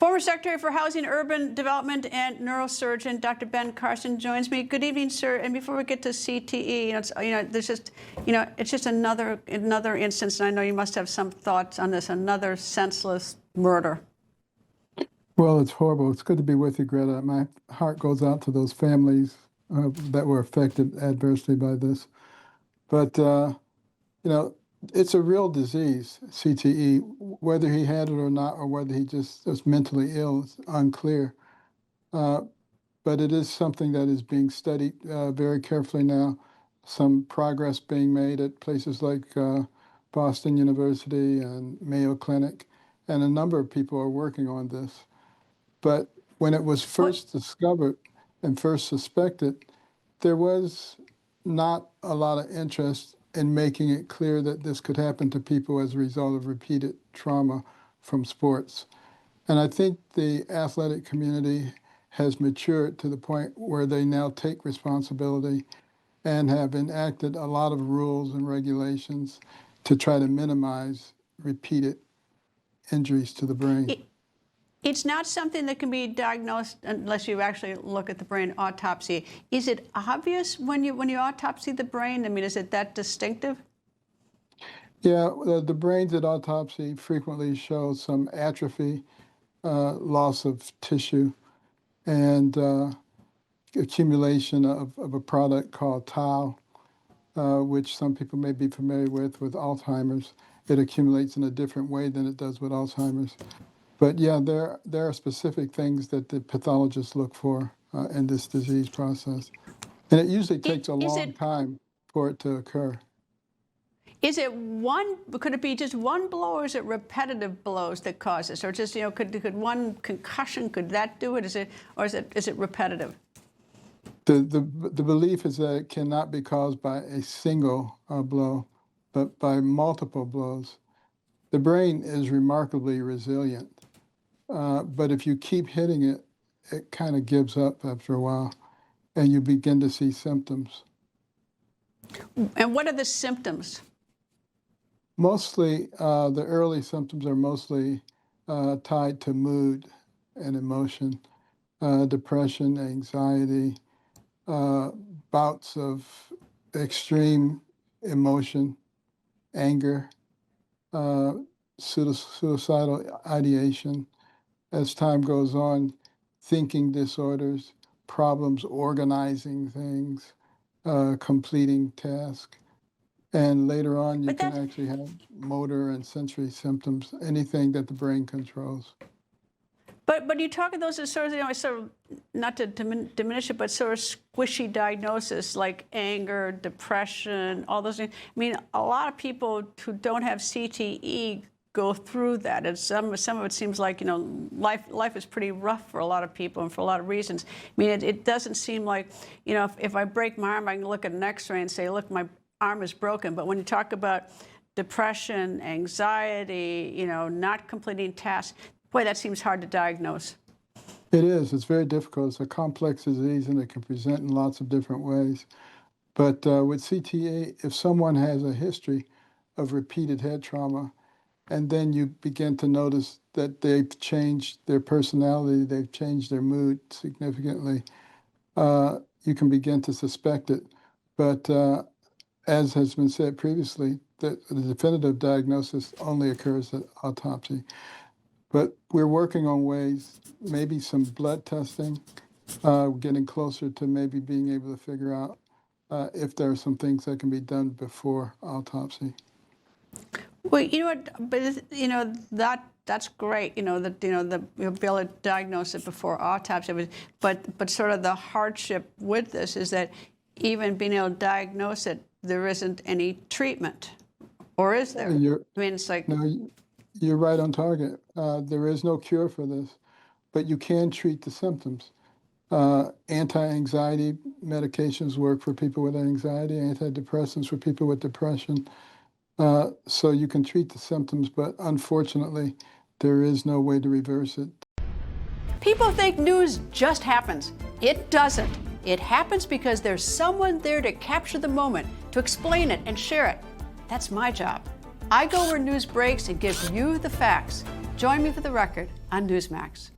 Former Secretary for Housing, Urban Development, and neurosurgeon Dr. Ben Carson joins me. Good evening, sir. And before we get to CTE, it's just another instance, and I know you must have some thoughts on this. Another senseless murder. Well, it's horrible. It's good to be with you, Greta. My heart goes out to those families that were affected adversely by this. But it's a real disease, CTE. Whether he had it or not, or whether he just was mentally ill, is unclear. But it is something that is being studied very carefully now. Some progress being made at places like Boston University and Mayo Clinic, and a number of people are working on this. But when it was first discovered and first suspected, there was not a lot of interest in making it clear that this could happen to people as a result of repeated trauma from sports. And I think the athletic community has matured to the point where they now take responsibility and have enacted a lot of rules and regulations to try to minimize repeated injuries to the brain. It's not something that can be diagnosed unless you actually look at the brain autopsy. Is it obvious when you autopsy the brain? I mean, is it that distinctive? Yeah, the brains at autopsy frequently show some atrophy, loss of tissue, and accumulation of a product called tau, which some people may be familiar with Alzheimer's. It accumulates in a different way than it does with Alzheimer's. But yeah, there are specific things that the pathologists look for in this disease process. And it usually takes a long time for it to occur. Could it be just one blow, or is it repetitive blows that cause this? Or just, could one concussion, could that do it? Is it repetitive? The belief is that it cannot be caused by a single blow, but by multiple blows. The brain is remarkably resilient. But if you keep hitting it, it kind of gives up after a while, and you begin to see symptoms. And what are the symptoms? Mostly, the early symptoms are mostly tied to mood and emotion, depression, anxiety, bouts of extreme emotion, anger, suicidal ideation. As time goes on, thinking disorders, problems organizing things, completing tasks. And later on, you can actually have motor and sensory symptoms, anything that the brain controls. But you talk of those as sort of, not to diminish it, but sort of squishy diagnosis like anger, depression, all those things. I mean, a lot of people who don't have CTE go through that, and some of it seems like life is pretty rough for a lot of people and for a lot of reasons. I mean, it doesn't seem like if I break my arm, I can look at an X-ray and say, look, my arm is broken. But when you talk about depression, anxiety, not completing tasks, boy, that seems hard to diagnose. It is. It's very difficult. It's a complex disease, and it can present in lots of different ways. But with CTE, if someone has a history of repeated head trauma, and then you begin to notice that they've changed their personality, they've changed their mood significantly, you can begin to suspect it. But as has been said previously, the definitive diagnosis only occurs at autopsy. But we're working on ways, maybe some blood testing, getting closer to maybe being able to figure out if there are some things that can be done before autopsy. Well, you know what? But that's great. That you'll be able to diagnose it before autopsy. But sort of the hardship with this is that even being able to diagnose it, there isn't any treatment, or is there? It's like no, you're right on target. There is no cure for this, but you can treat the symptoms. Anti-anxiety medications work for people with anxiety, antidepressants for people with depression. So you can treat the symptoms, but unfortunately, there is no way to reverse it. People think news just happens. It doesn't. It happens because there's someone there to capture the moment, to explain it and share it. That's my job. I go where news breaks and give you the facts. Join me for the record on Newsmax.